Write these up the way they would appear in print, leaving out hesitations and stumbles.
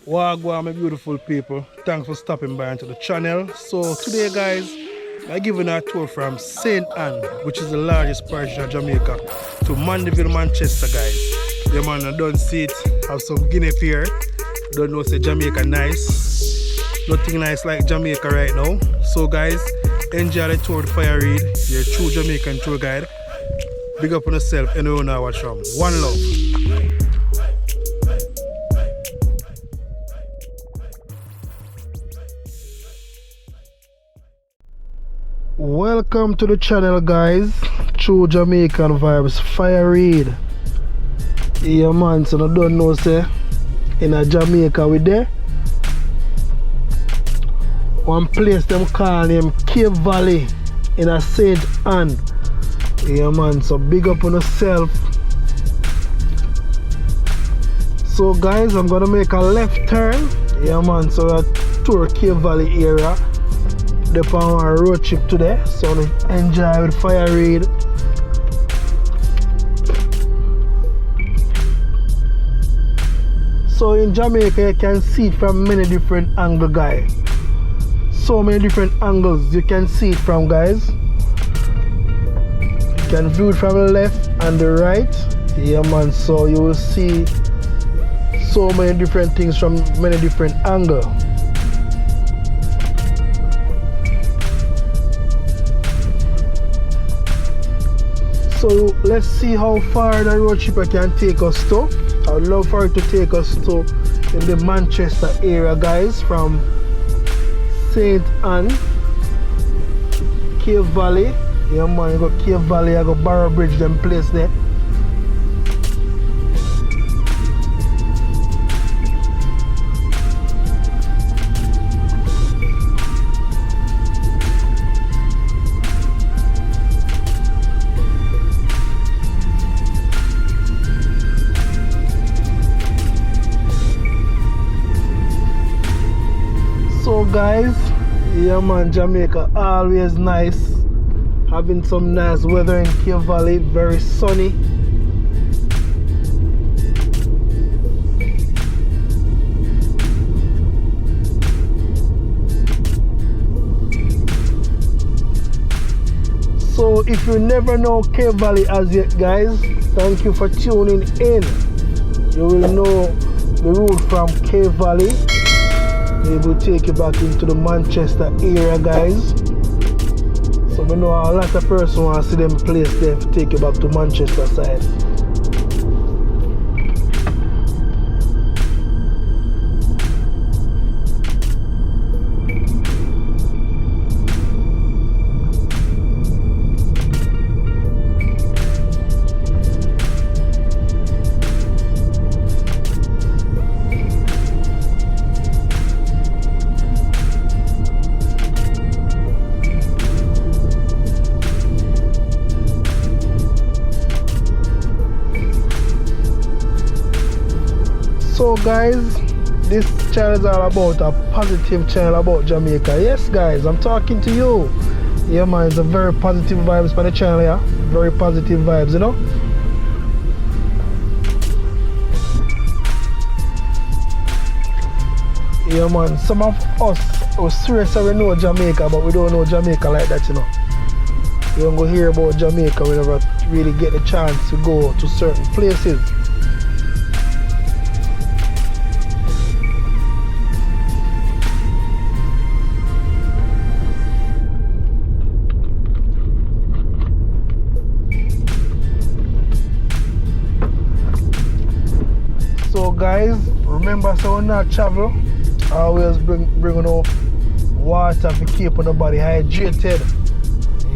Wagwan, my beautiful people. Thanks for stopping by into the channel. So today, guys, I'm giving a tour from St. Ann, which is the largest parish in Jamaica, to Mandeville, Manchester, guys. The man, I don't see it. Have some Guinea here. Don't know say Jamaica nice. Nothing nice like Jamaica right now. So, guys, enjoy the tour with Fire Reid, your true Jamaican tour guide. Big up on yourself and you know what's from. One love. Welcome to the channel, guys. True Jamaican vibes, Fire Reid. Yeah, man, so I don't know, say, in a Jamaica we there. One place them call name Cave Valley in a St. Ann. Yeah, man, so big up on yourself. So, guys, I'm gonna make a left turn. Yeah, man, so I tour Cave Valley area. They're on a road trip today, so enjoy with Fire Reid. So in Jamaica you can see it from many different angles, guys. So many different angles you can see it from, guys. You can view it from the left and the right. Yeah, man, so you will see so many different things from many different angles. So let's see how far the road trip can take us to. I would love for it to take us to in the Manchester area, guys, from St. Ann, Cave Valley. Yeah, man, you got Cave Valley, I got Barrow Bridge, them place there. So guys, yeah, man, Jamaica always nice. Having some nice weather in Cave Valley, very sunny. So if you never know Cave Valley as yet, guys, thank you for tuning in. You will know the route from Cave Valley. They will take you back into the Manchester area, guys. So we know a lot of persons want to see them place there to take you back to Manchester side. So guys, this channel is all about a positive channel about Jamaica. Yes, guys, I'm talking to you. Yeah, man, it's a very positive vibes for the channel, yeah. Very positive vibes, you know. Yeah, man, some of us are serious we know Jamaica, but we don't know Jamaica like that, you know. We don't go hear about Jamaica, we never really get the chance to go to certain places. So guys, remember, so when I travel, I always bring enough water to keep the body hydrated.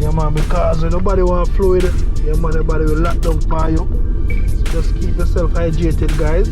Yeah, man, because when nobody want fluid, yeah, man, the body will lock down for you. So just keep yourself hydrated, guys.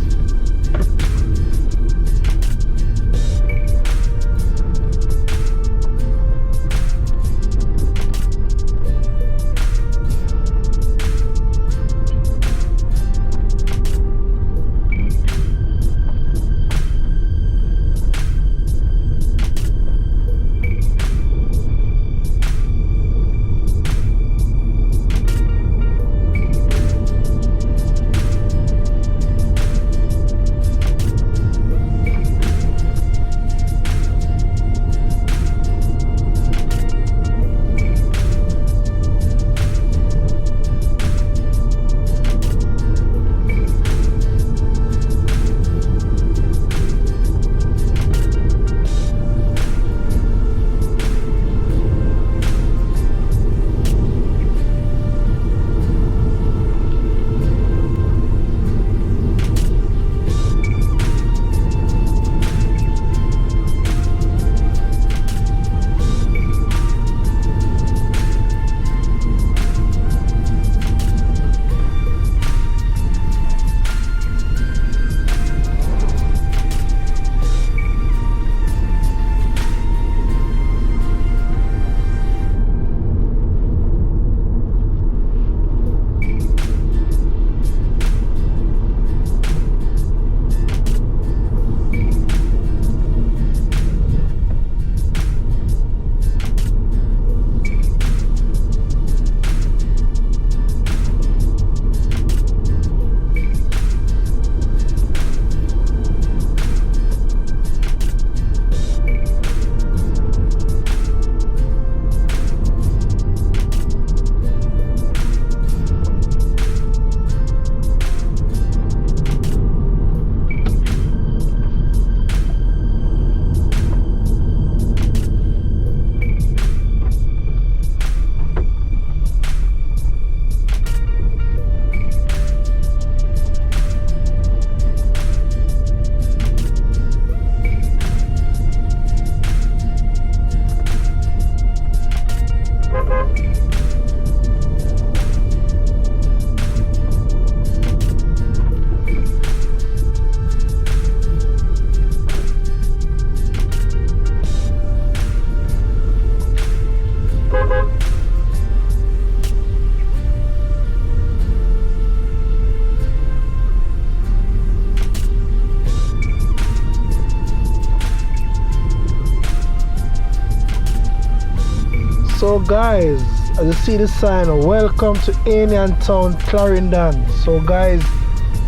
So guys, as you see the sign, welcome to Anian Town, Clarendon. So guys,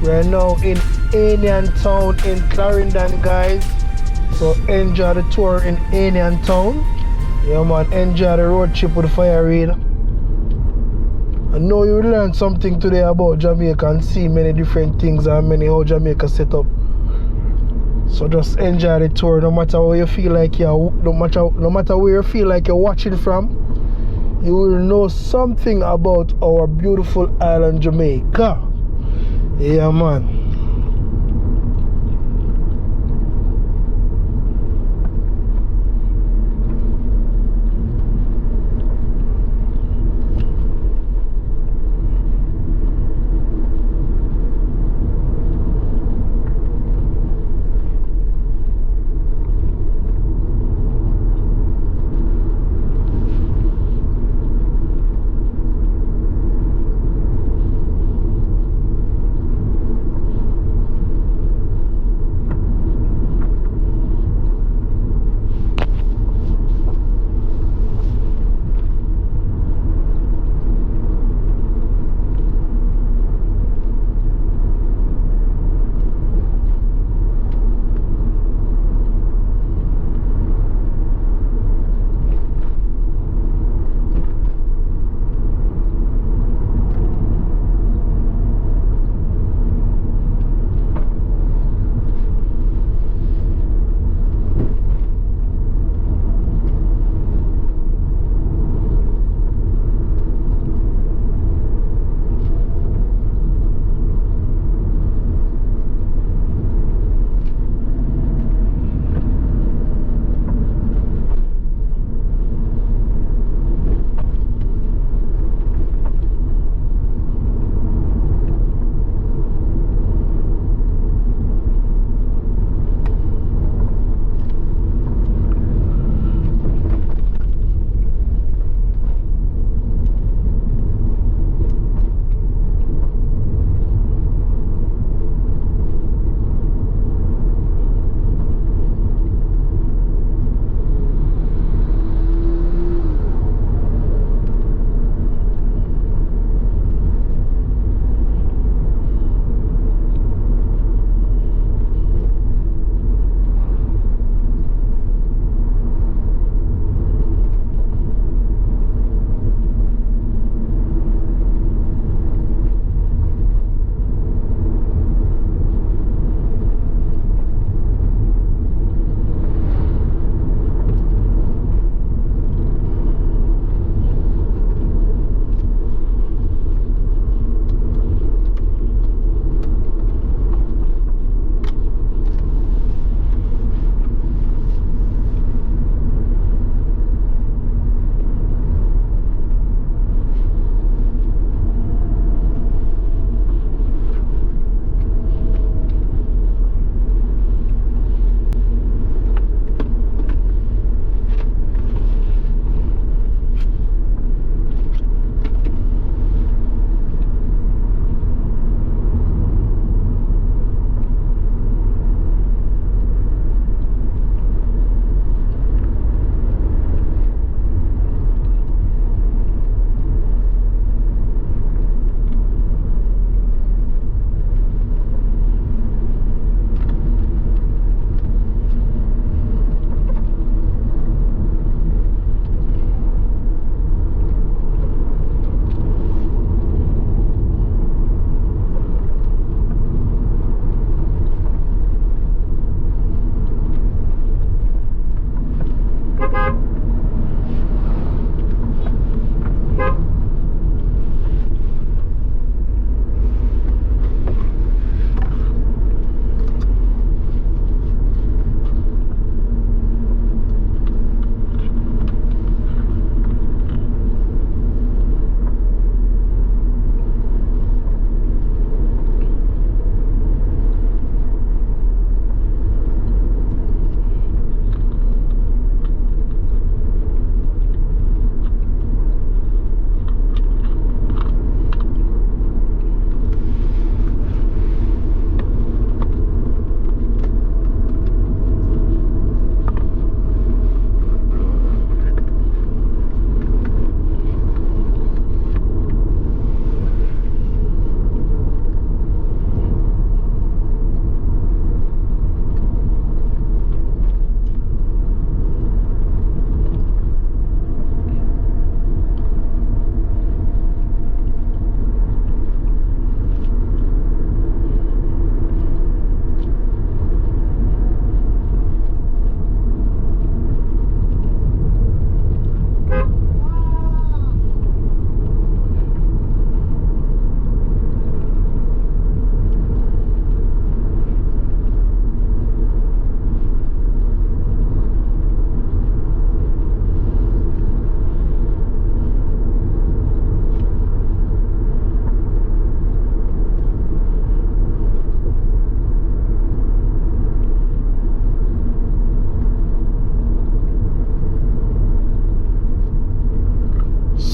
we are now in Anian Town in Clarendon, guys. So enjoy the tour in Anian Town. Yeah man, enjoy the road trip with the fire raid. I know you will learn something today about Jamaica and see many different things and many how Jamaica set up. So just enjoy the tour, no matter how you feel like you're, no matter where you feel like you're watching from, you will know something about our beautiful island Jamaica. Yeah man.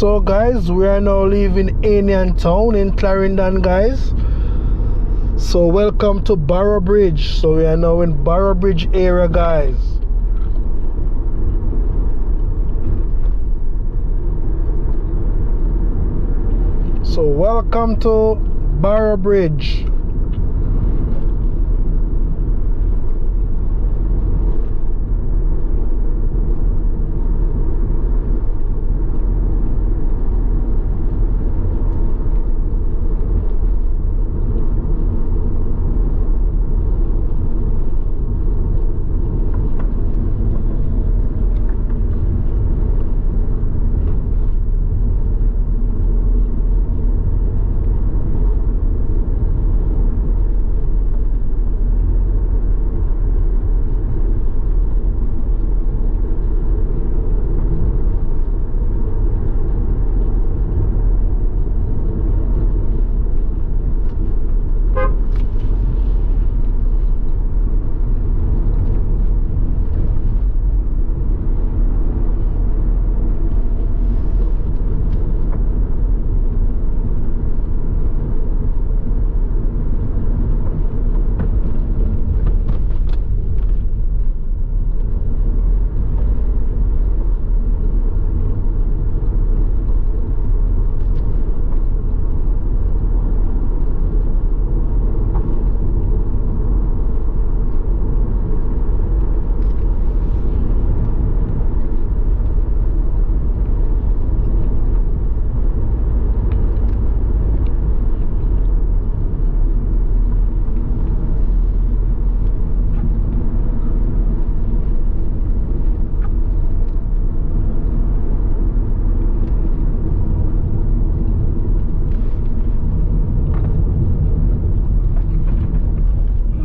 So guys, we are now leaving Anian Town in Clarendon, guys. So welcome to Barrow Bridge. So we are now in Barrow Bridge area, guys. So welcome to Barrow Bridge.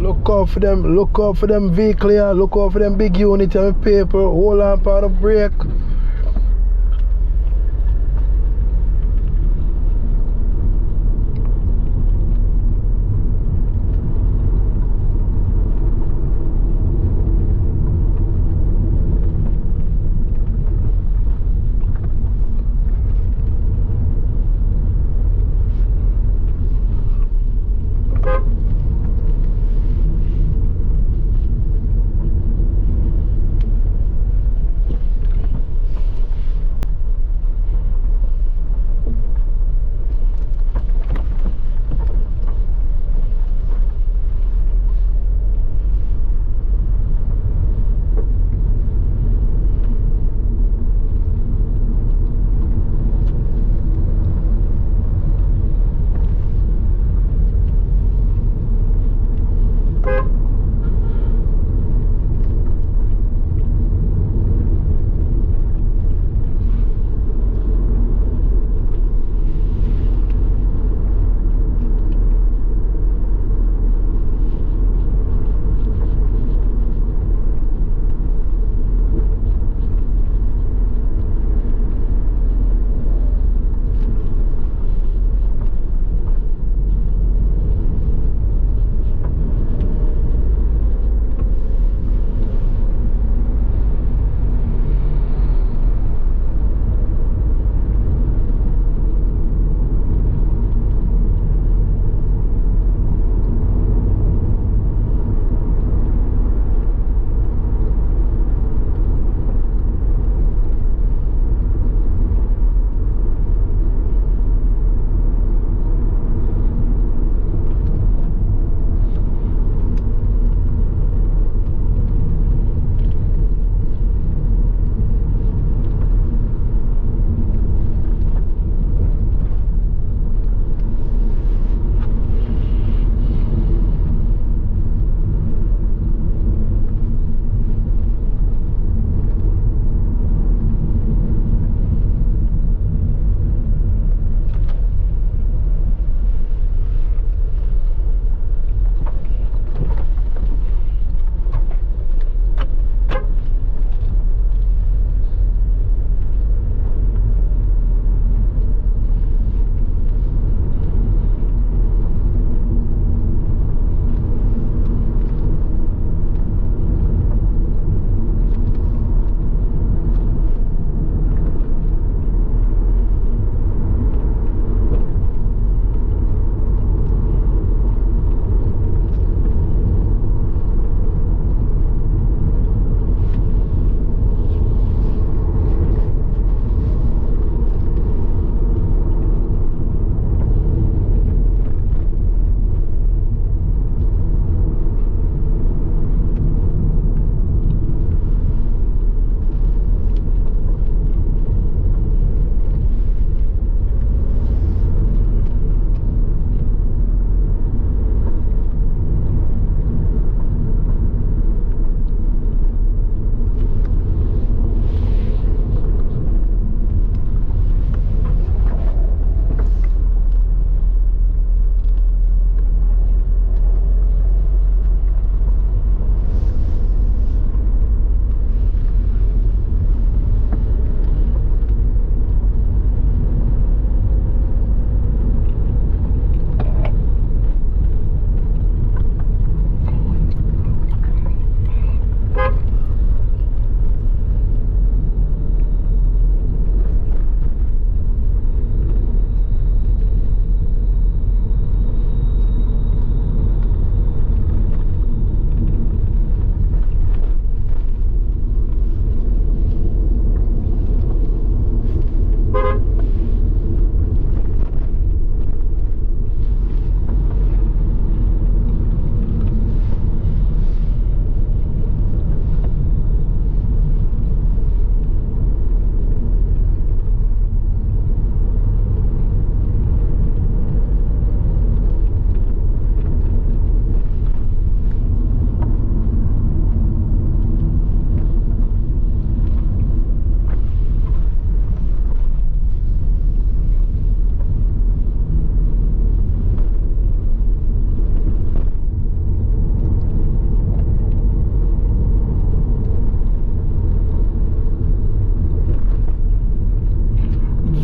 Look out for them vehicle here, look out for them big unit and paper, hold on for the brake.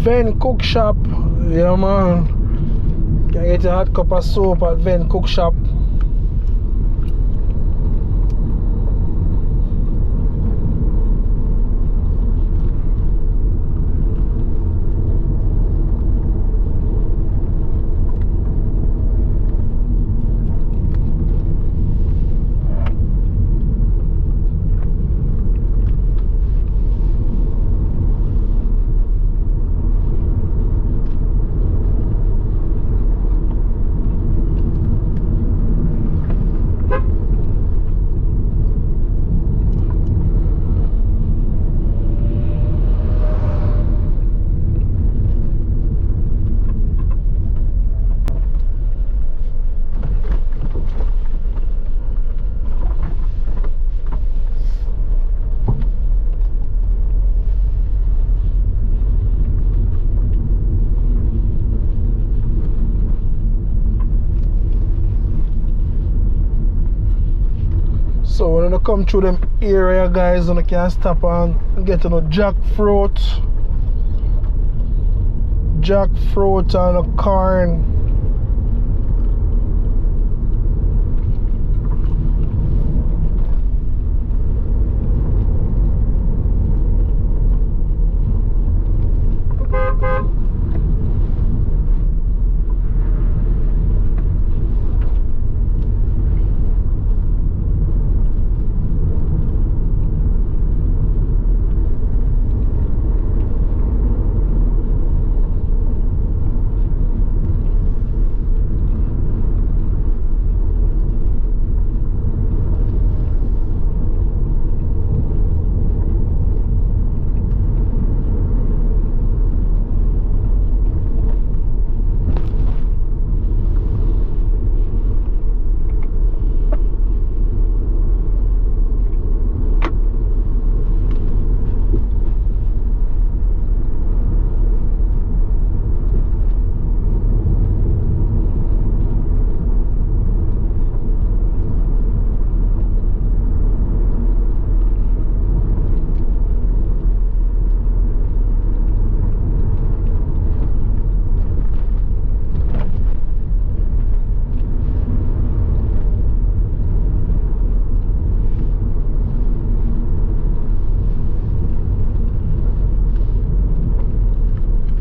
Ven Cook Shop. Yeah, man. Can get a hot cup of soup at Ven Cook Shop. So when you come through them area, guys, and you can stop and get jackfruit and a corn.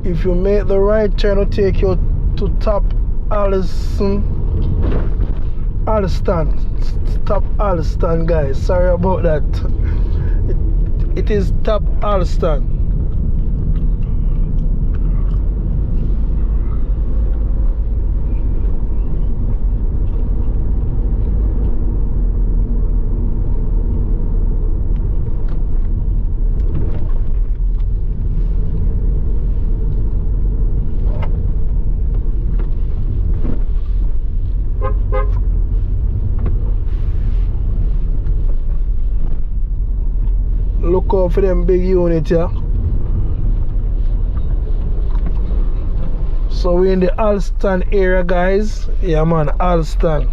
If you make the right turn, it'll take you to Top Alliston. Top Alliston, guys. Sorry about that. It is Top Alliston. Look out for them big units here. So we're in the Alston area, guys. Yeah, man, Alston.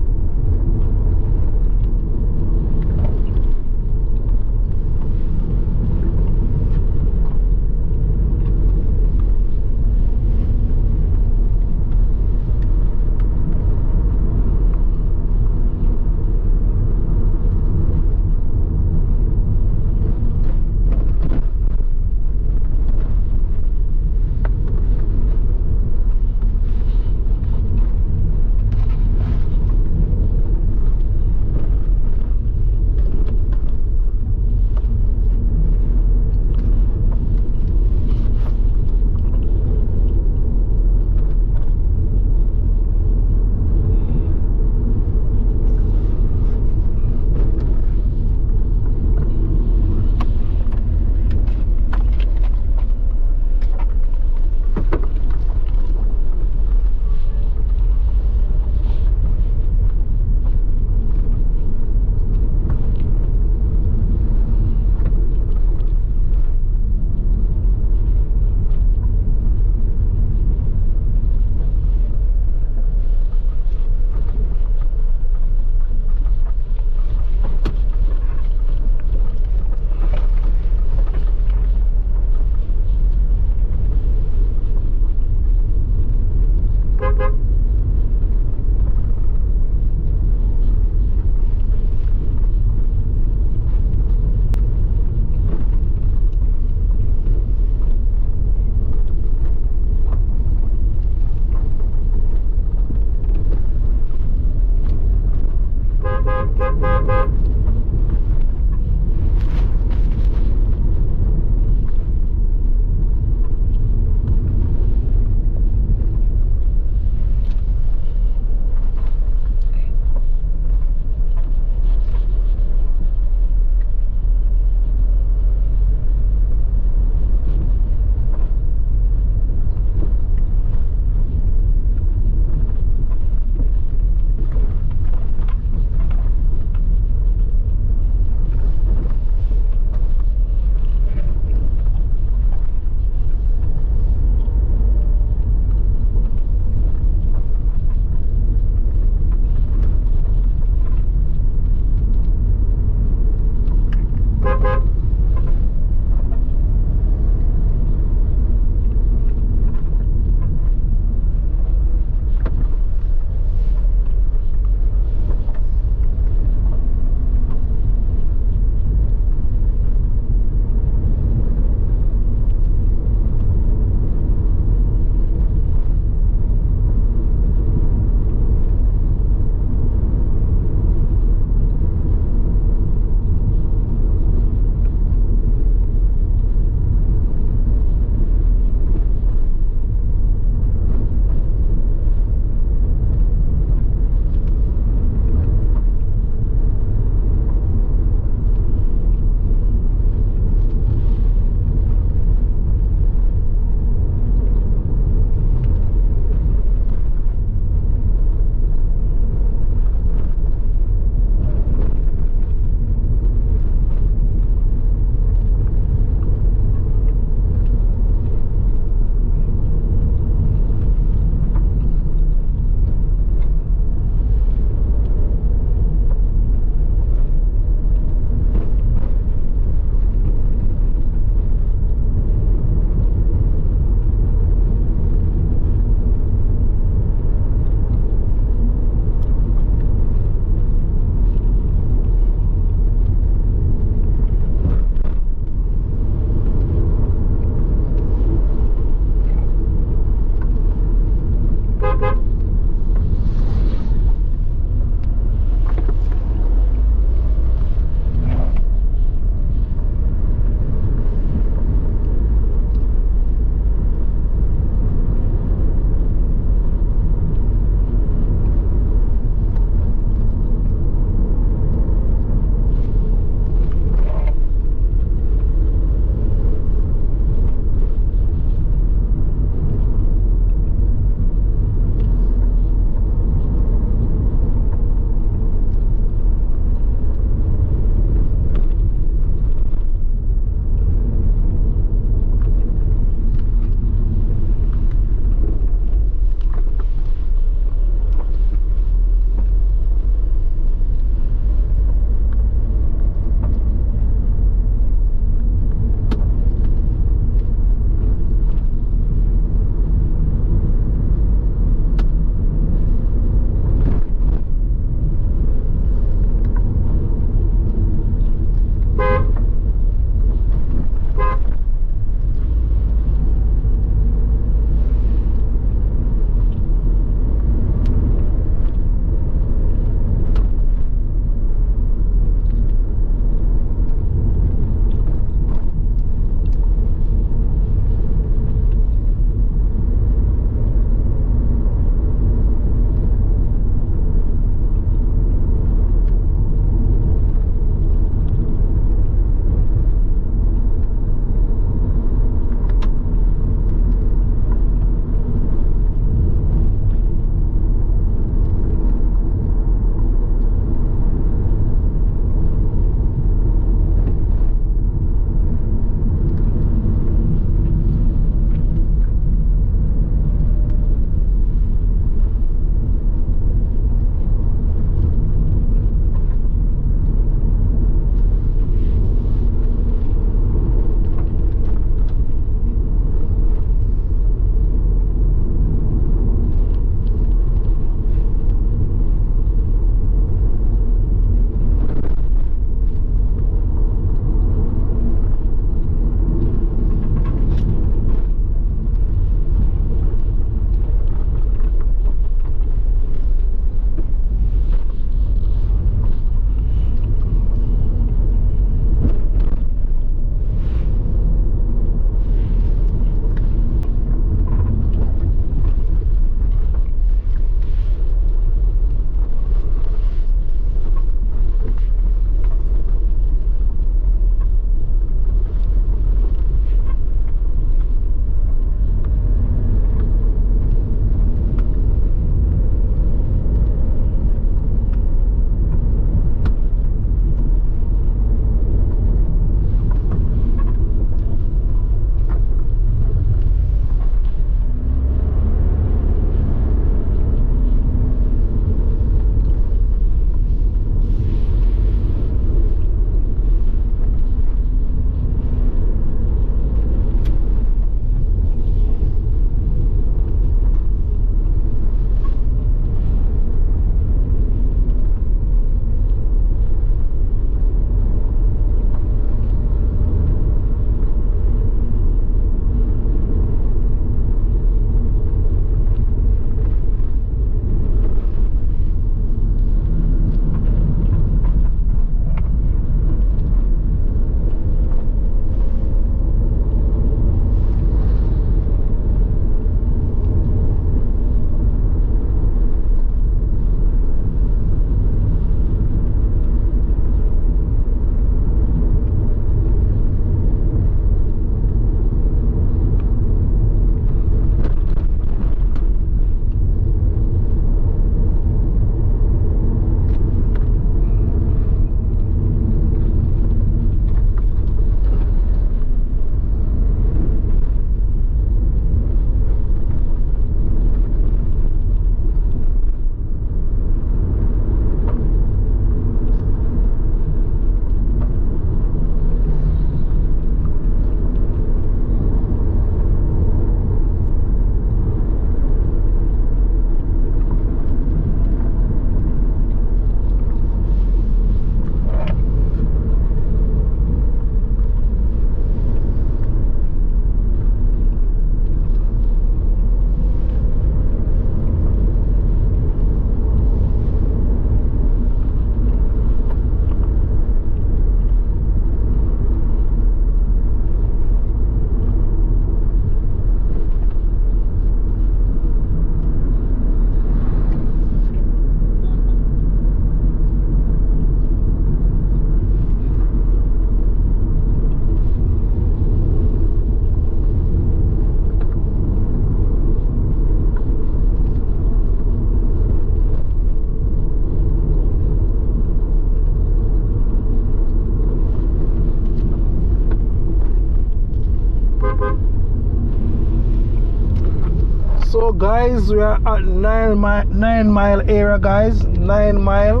So guys, we are at 9 Mile area, guys. 9 Mile.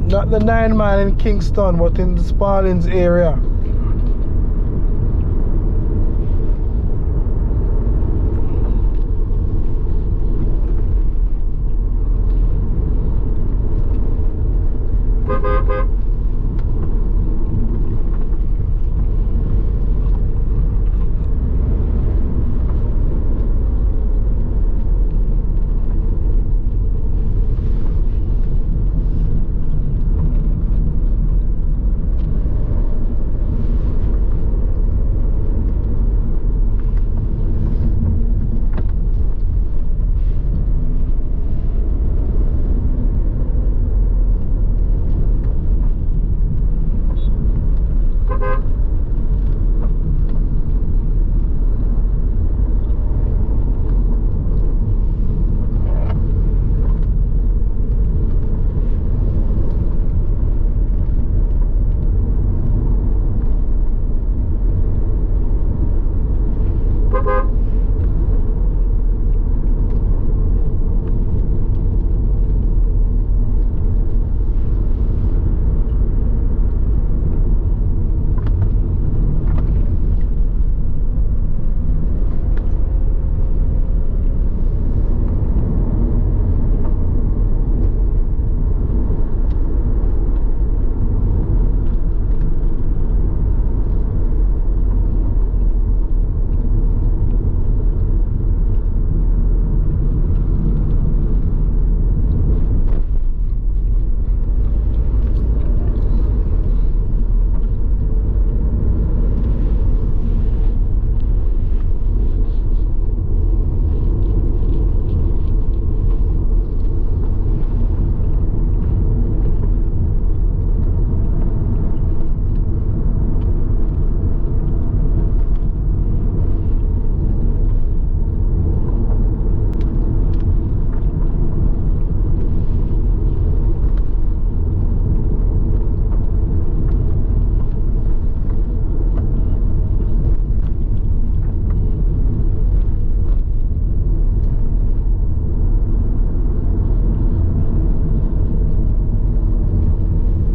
Not the 9 Mile in Kingston, but in the Sparlins area.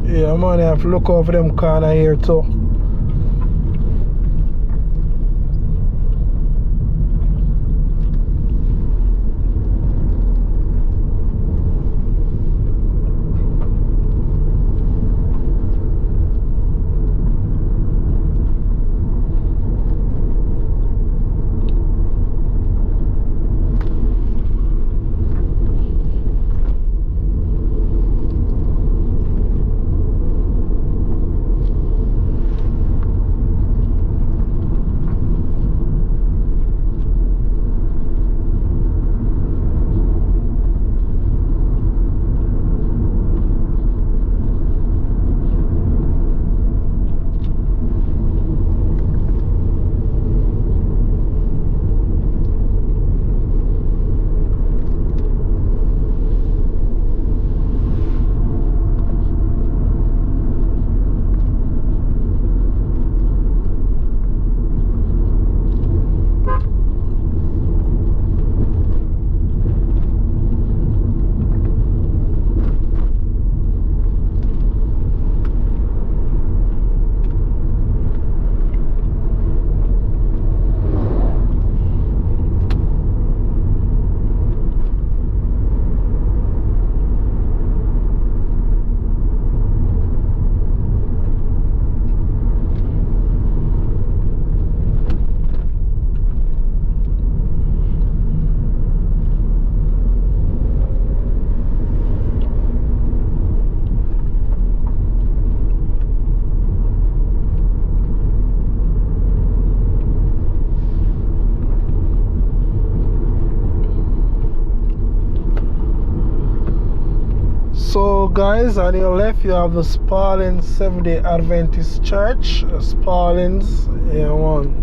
Yeah, man, I have to look over them corner here too. So guys, on your left you have the Sparlins Seventh-day Adventist Church. Sparlins, yeah one.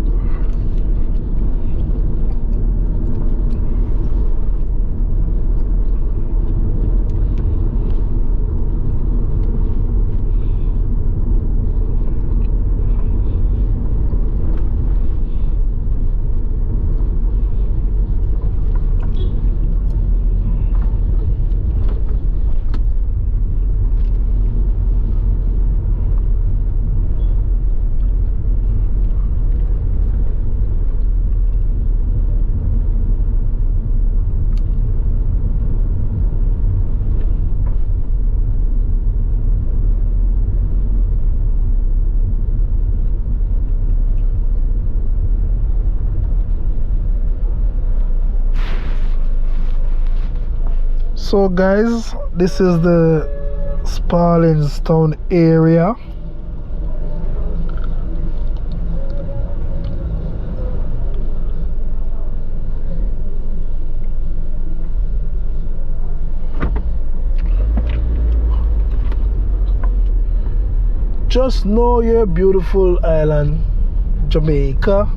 So guys, this is the Sparlingstown area. Just know your beautiful island, Jamaica.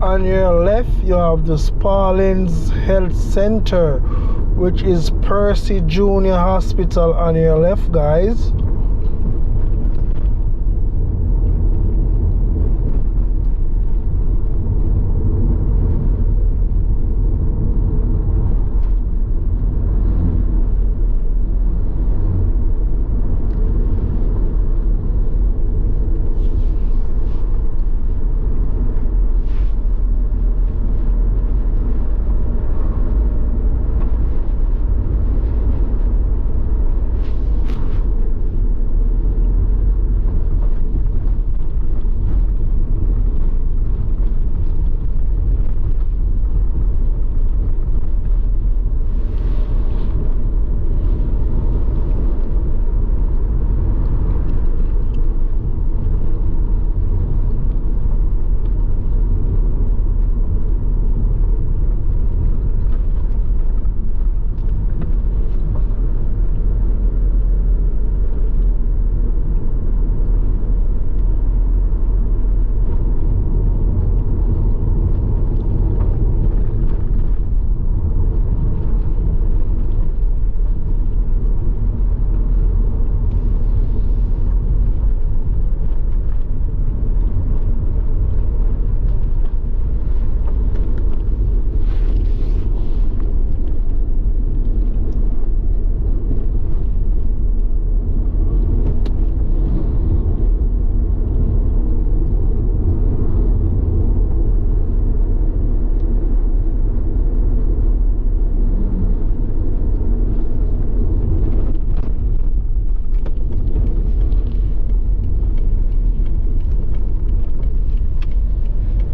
On your left, you have the Sparlings Health Center, which is Percy Junior Hospital on your left, guys.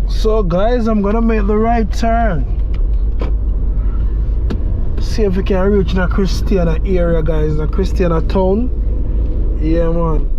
So guys, I'm gonna make the right turn. See if we can reach the Christiana area, guys, the Christiana town. Yeah, man.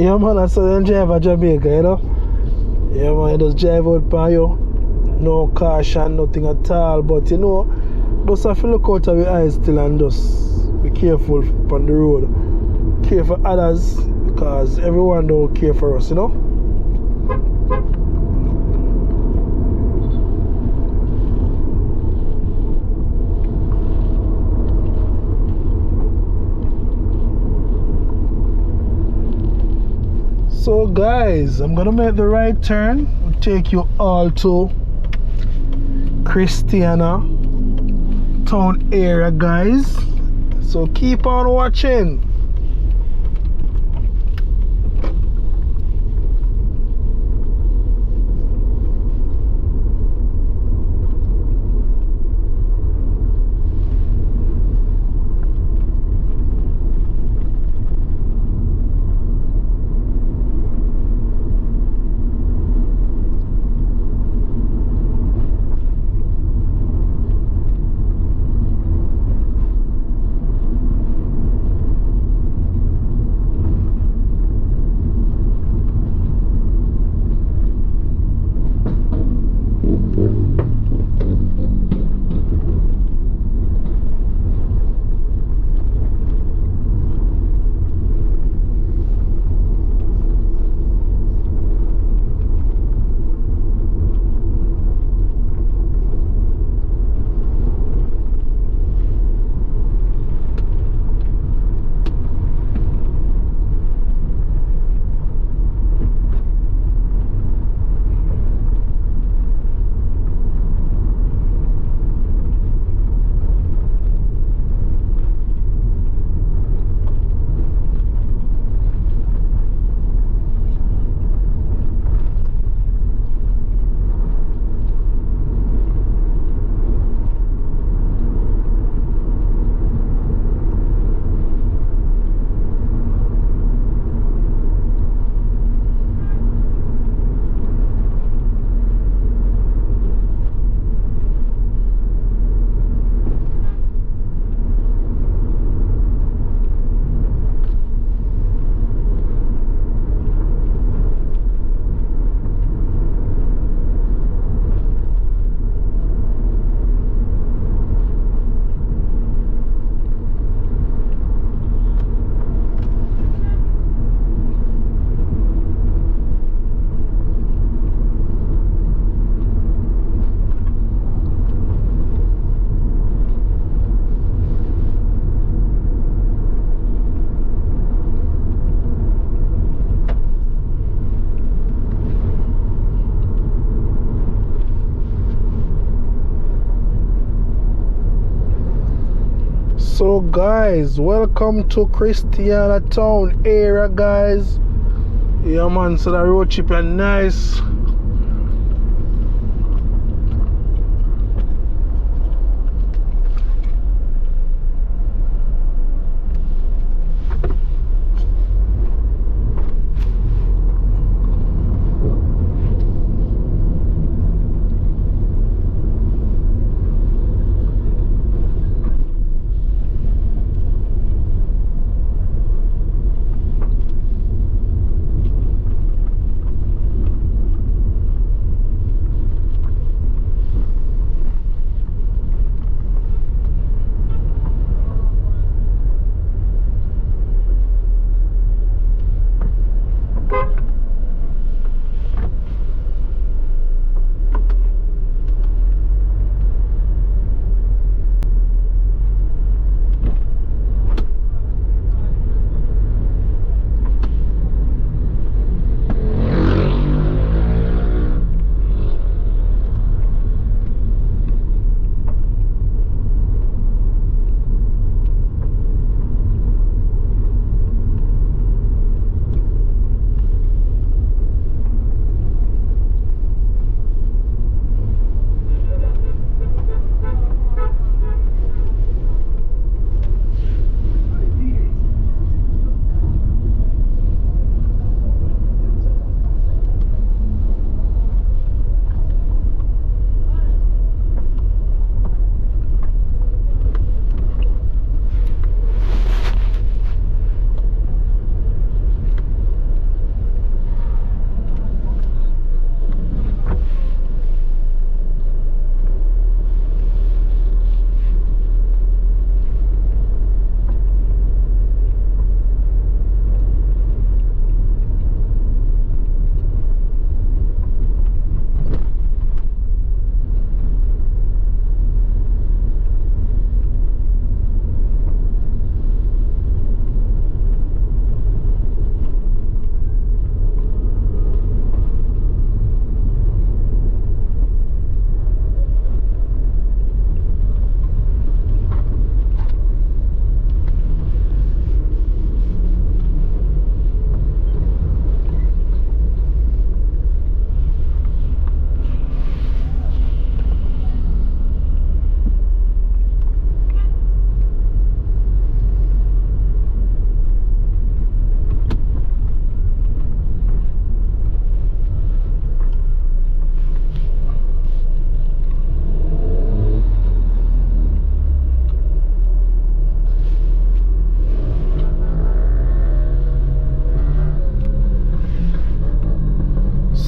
Yeah, man, I saw them drive at Jamaica, you know. Yeah, man, you just drive out by you. No caution, nothing at all. But you know, just have to look out of your eyes still and just be careful on the road. Care for others because everyone don't care for us, you know. So guys, I'm gonna make the right turn. We'll take you all to Christiana town area, guys. So keep on watching. So guys, welcome to Christiana town area, guys. Yeah man, so the road trip is nice.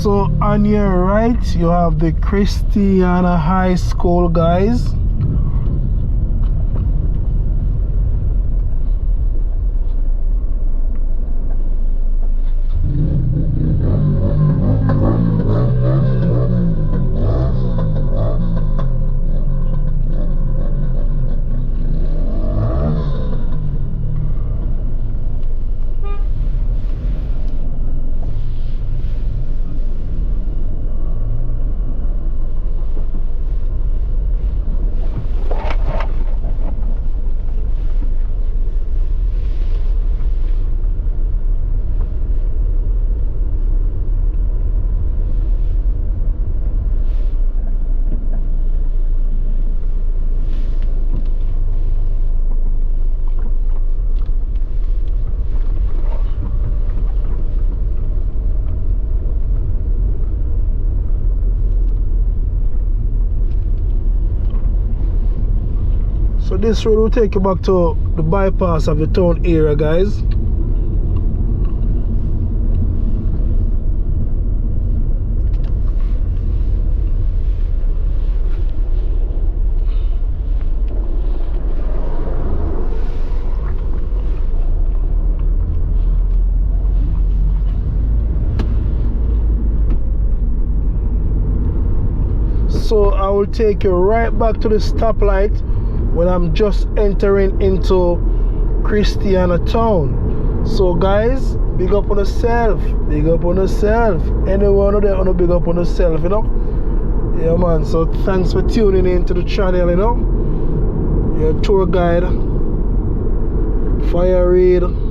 So on your right you have the Christiana High School, guys. So this road will take you back to the bypass of the town area, guys. So I will take you right back to the stoplight when I'm just entering into Christiana town. So guys, big up on yourself, big up on yourself. Anyone there wanna big up on yourself, you know? Yeah man, so thanks for tuning in to the channel, you know? Your tour guide, Fire Reid.